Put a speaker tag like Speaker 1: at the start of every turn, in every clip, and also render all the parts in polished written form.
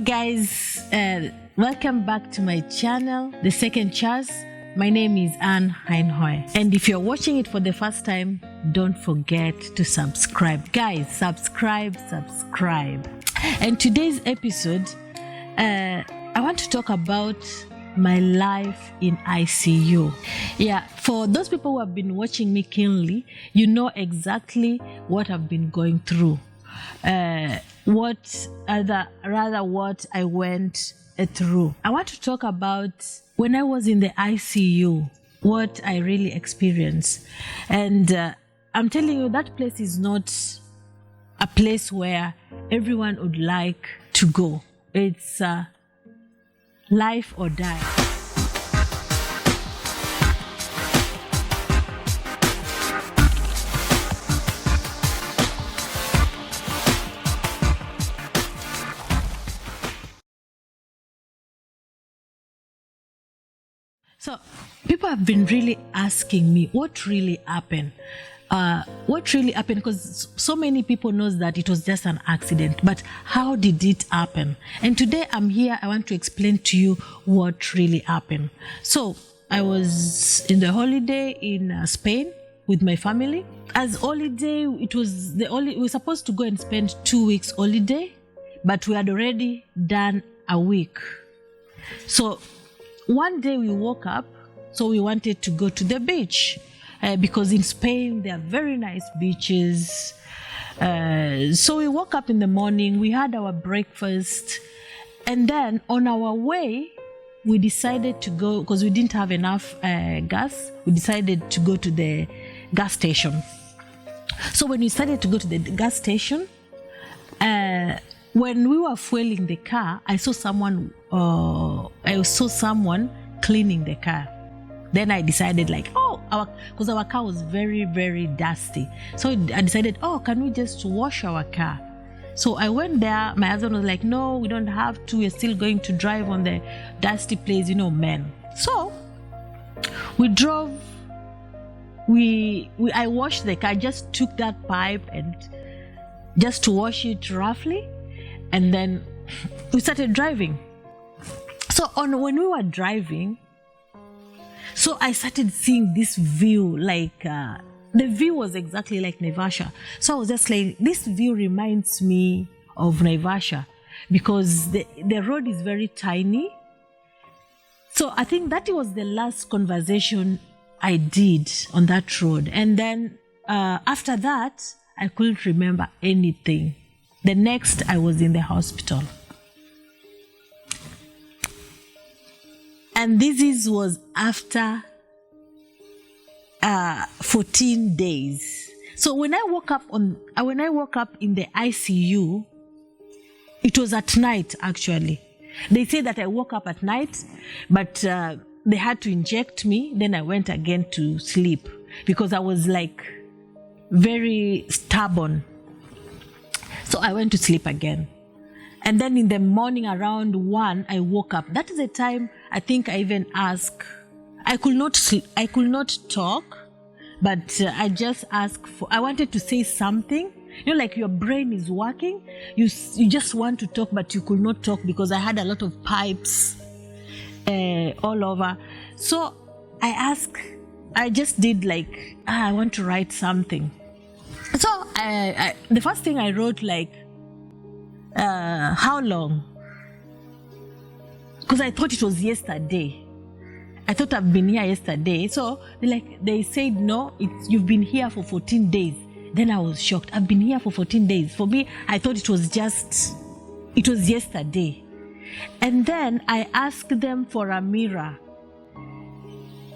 Speaker 1: guys, welcome back to my channel, The Second Chance. My name is Anne Heinhoy, and if you're watching it for the first time, don't forget to subscribe. Guys, subscribe. And today's episode, I want to talk about my life in ICU. Yeah, for those people who have been watching me keenly, you know exactly what I've been going through. What I went through. I want to talk about when I was in the ICU, what I really experienced. And I'm telling you, that place is not a place where everyone would like to go. It's life or die. So people have been really asking me what really happened. Because so many people knows that it was just an accident, but how did it happen? And today I'm here, I want to explain to you what really happened. So I was in the holiday in Spain with my family. As holiday, we were supposed to go and spend 2 weeks holiday, but we had already done a week. So one day we woke up, so we wanted to go to the beach because in Spain there are very nice beaches. So we woke up in the morning, we had our breakfast, and then on our way we decided to go, because we didn't have enough gas, we decided to go to the gas station. So when we decided to go to the gas station, when we were fueling the car, I saw someone cleaning the car. Then I decided because our car was very, very dusty. So I decided, can we just wash our car? So I went there. My husband was like, no, we don't have to. We're still going to drive on the dusty place, men. So we drove. I washed the car. I just took that pipe and just to wash it roughly. And then we started driving. So when we were driving, so I started seeing this view, the view was exactly like Naivasha. So I was just like, this view reminds me of Naivasha because the road is very tiny. So I think that was the last conversation I did on that road. And then after that, I couldn't remember anything. The next, I was in the hospital. And this was after 14 days. So when I woke up in the ICU, it was at night actually. They say that I woke up at night, but they had to inject me. Then I went again to sleep because I was very stubborn. So I went to sleep again. And then in the morning around 1, I woke up. That is the time I think I even asked. I could not talk, but I just asked I wanted to say something. Your brain is working. You just want to talk, but you could not talk because I had a lot of pipes all over. So I just did I want to write something. So the first thing I wrote how long? Because I thought it was yesterday. I thought I've been here yesterday. So they said, no, you've been here for 14 days. Then I was shocked. I've been here for 14 days. For me, I thought it was yesterday. And then I asked them for a mirror.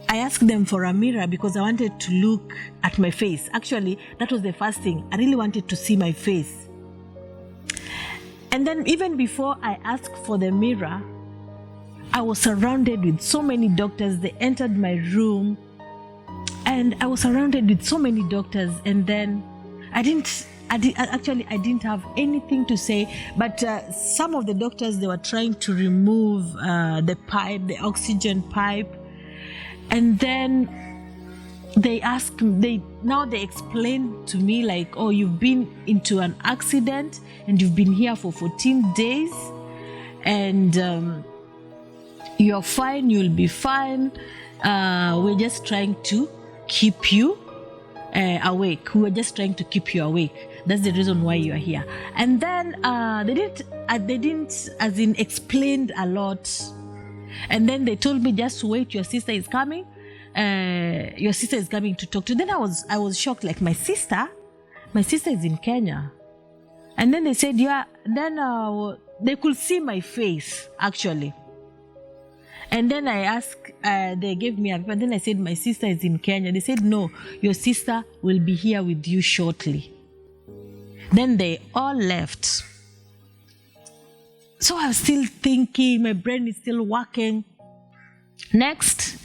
Speaker 1: Because I wanted to look at my face. Actually, that was the first thing. I really wanted to see my face. And then even before I asked for the mirror, I was surrounded with so many doctors. They entered my room and I was surrounded with so many doctors. And then I didn't have anything to say, but some of the doctors, they were trying to remove the oxygen pipe. And then they explained to me you've been into an accident and you've been here for 14 days and you're fine, you'll be fine. We're just trying to keep you awake. We're just trying to keep you awake. That's the reason why you're here. And then they didn't as in explained a lot. And then they told me, just wait, your sister is coming. Your sister is coming to talk to you. Then I was shocked, like my sister is in Kenya. And then they said, yeah, then they could see my face actually. And then I asked, they gave me a paper. Then I said, my sister is in Kenya. They said, no, your sister will be here with you shortly. Then they all left. So I was still thinking, my brain is still working. Next,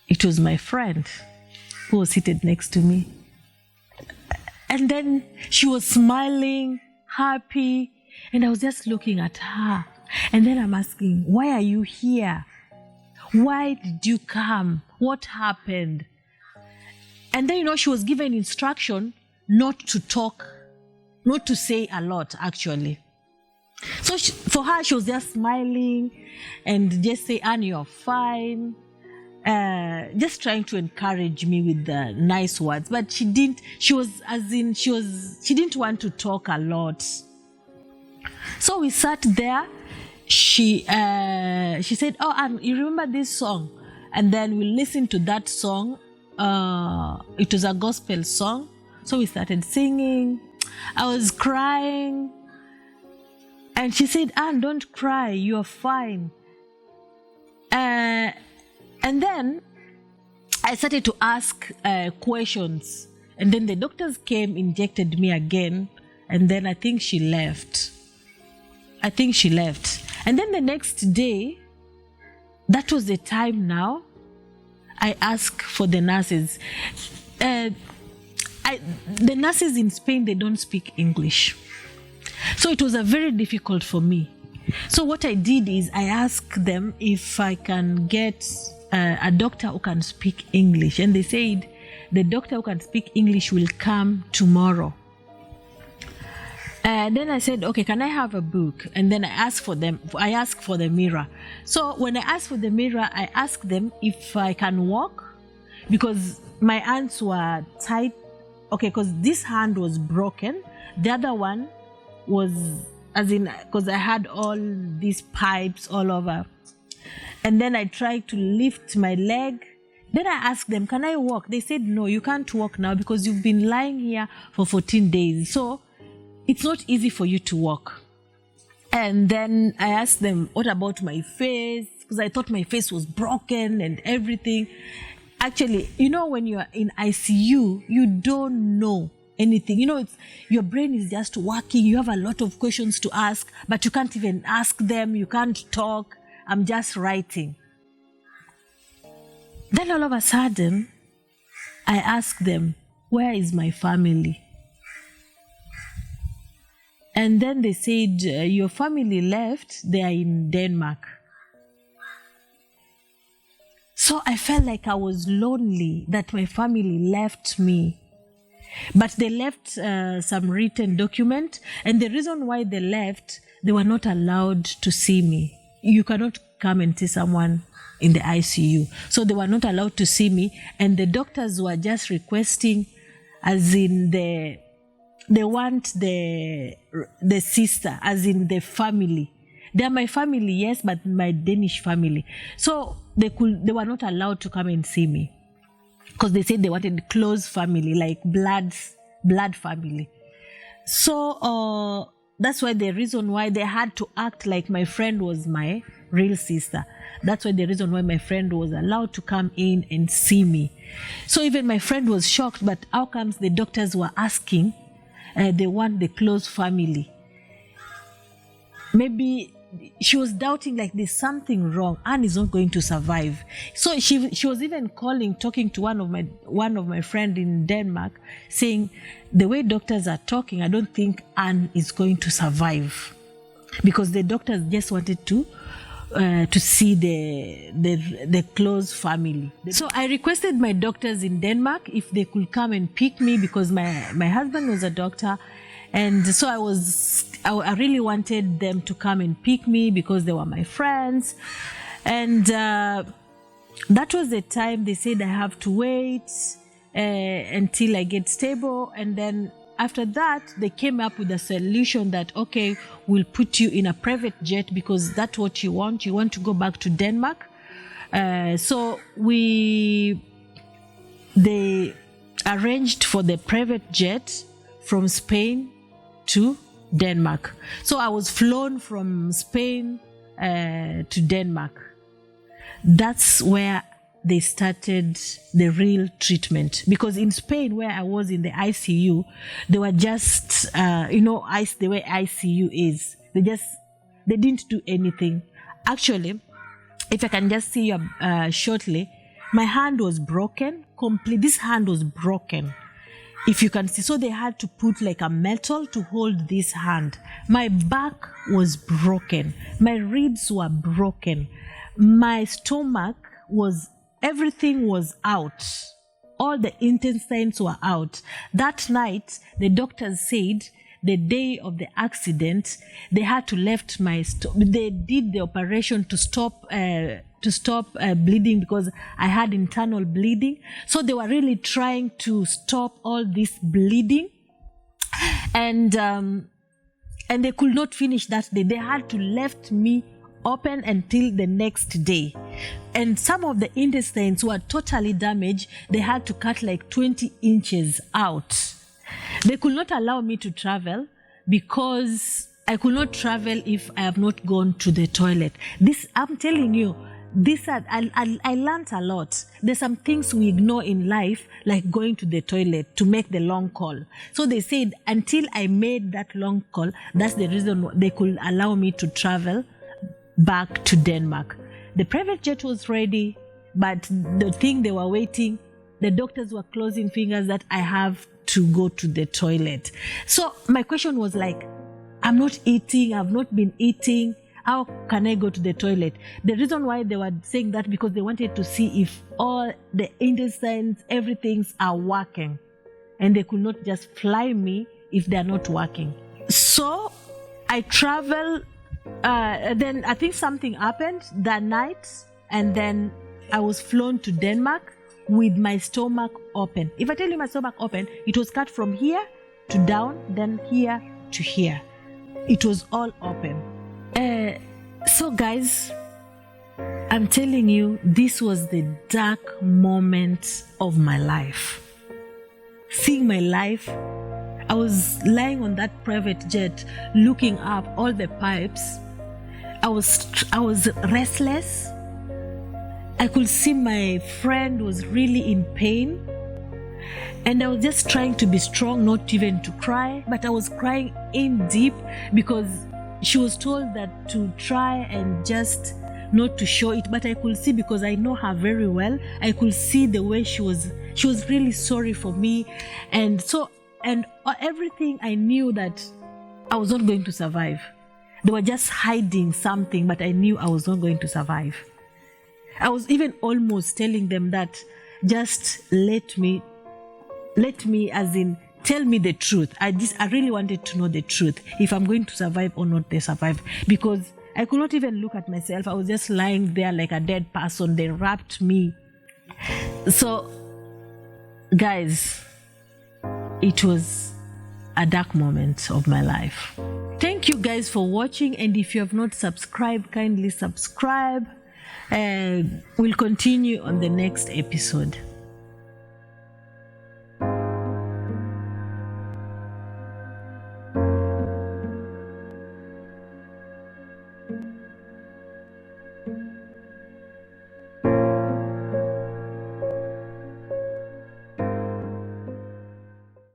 Speaker 1: it was my friend who was seated next to me. And then she was smiling, happy, and I was just looking at her. And then I'm asking, why are you here? Why did you come? What happened? And then, she was given instruction not to talk, not to say a lot, actually. So for her, she was just smiling and just say, Anne, you're fine. Just trying to encourage me with the nice words. But she didn't want to talk a lot. So we sat there. She said, oh, Anne, you remember this song? And then we listened to that song. It was a gospel song. So we started singing. I was crying. And she said, Anne, don't cry. You're fine. And then I started to ask questions. And then the doctors came, injected me again. And then I think she left. And then the next day, that was the time now, I asked for the nurses. The nurses in Spain, they don't speak English. So it was very difficult for me. So what I did is I asked them if I can get a doctor who can speak English. And they said the doctor who can speak English will come tomorrow. Then I said, okay, can I have a book? And then I asked for the mirror. So when I asked for the mirror, I asked them if I can walk, because my hands were tight. Okay, because this hand was broken. The other one was, because I had all these pipes all over. And then I tried to lift my leg. Then I asked them, can I walk? They said, no, you can't walk now because you've been lying here for 14 days. So it's not easy for you to walk. And then I asked them, what about my face? Because I thought my face was broken and everything. Actually, when you're in ICU, you don't know anything. Your brain is just working. You have a lot of questions to ask, but you can't even ask them. You can't talk. I'm just writing. Then all of a sudden, I asked them, where is my family? And then they said, your family left, they are in Denmark. So I felt like I was lonely, that my family left me. But they left some written document. And the reason why they left, they were not allowed to see me. You cannot come and see someone in the ICU. So they were not allowed to see me. And the doctors were just requesting, as in they want the sister, as in the family. They are my family, yes, but my Danish family. So they were not allowed to come and see me, because they said they wanted close family, like blood family. So that's why the reason why they had to act like my friend was my real sister. That's why the reason why my friend was allowed to come in and see me. So even my friend was shocked, but how comes the doctors were asking, they want the close family? Maybe she was doubting, like there's something wrong. Anne is not going to survive. So she was even talking to one of my friend in Denmark, saying, the way doctors are talking, I don't think Anne is going to survive, because the doctors just wanted to see the close family. So I requested my doctors in Denmark if they could come and pick me, because my husband was a doctor And so I really wanted them to come and pick me because they were my friends. And that was the time they said I have to wait until I get stable. And then after that, they came up with a solution that, okay, we'll put you in a private jet because that's what you want. You want to go back to Denmark. So they arranged for the private jet from Spain to Denmark. So I was flown from Spain to Denmark. That's where they started the real treatment, because in Spain, where I was in the ICU, they were just the way ICU is, they didn't do anything. Actually, if I can just see you shortly, my hand was broken completely. This hand was broken, if you can see. So they had to put like a metal to hold this hand. My back was broken, my ribs were broken, my stomach everything was out. All the intestines were out. That night, the doctors said the day of the accident, they had to left they did the operation to stop bleeding because I had internal bleeding. So they were really trying to stop all this bleeding. And they could not finish that day. They had to left me open until the next day. And some of the intestines were totally damaged. They had to cut like 20 inches out. They could not allow me to travel because I could not travel if I have not gone to the toilet. I'm telling you, I learned a lot. There's some things we ignore in life, like going to the toilet to make the long call. So they said until I made that long call, that's the reason they could allow me to travel back to Denmark. The private jet was ready, but the thing they were waiting, the doctors were closing fingers that I have to go to the toilet. So my question was like, I'm not eating, I've not been eating, how can I go to the toilet? The reason why they were saying that, because they wanted to see if all the intestines, everything's are working. And they could not just fly me if they're not working. So I traveled. Then I think something happened that night, and then I was flown to Denmark with my stomach open. If I tell you my stomach open, it was cut from here to down, then here to here. It was all open. So guys, I'm telling you, this was the dark moment of my life. Seeing my life, I was lying on that private jet, looking up all the pipes. I was restless. I could see my friend was really in pain. And I was just trying to be strong, not even to cry. But I was crying in deep because she was told that to try and just not to show it. But I could see, because I know her very well, I could see the way she was really sorry for me. And everything, I knew that I was not going to survive. They were just hiding something, but I knew I was not going to survive. I was even almost telling them that just let me, as in, tell me the truth. I really wanted to know the truth, if I'm going to survive or not they survive, because I could not even look at myself. I was just lying there like a dead person. They wrapped me. So, guys, it was a dark moment of my life. Thank you guys for watching, and if you have not subscribed, kindly subscribe. We'll continue on the next episode.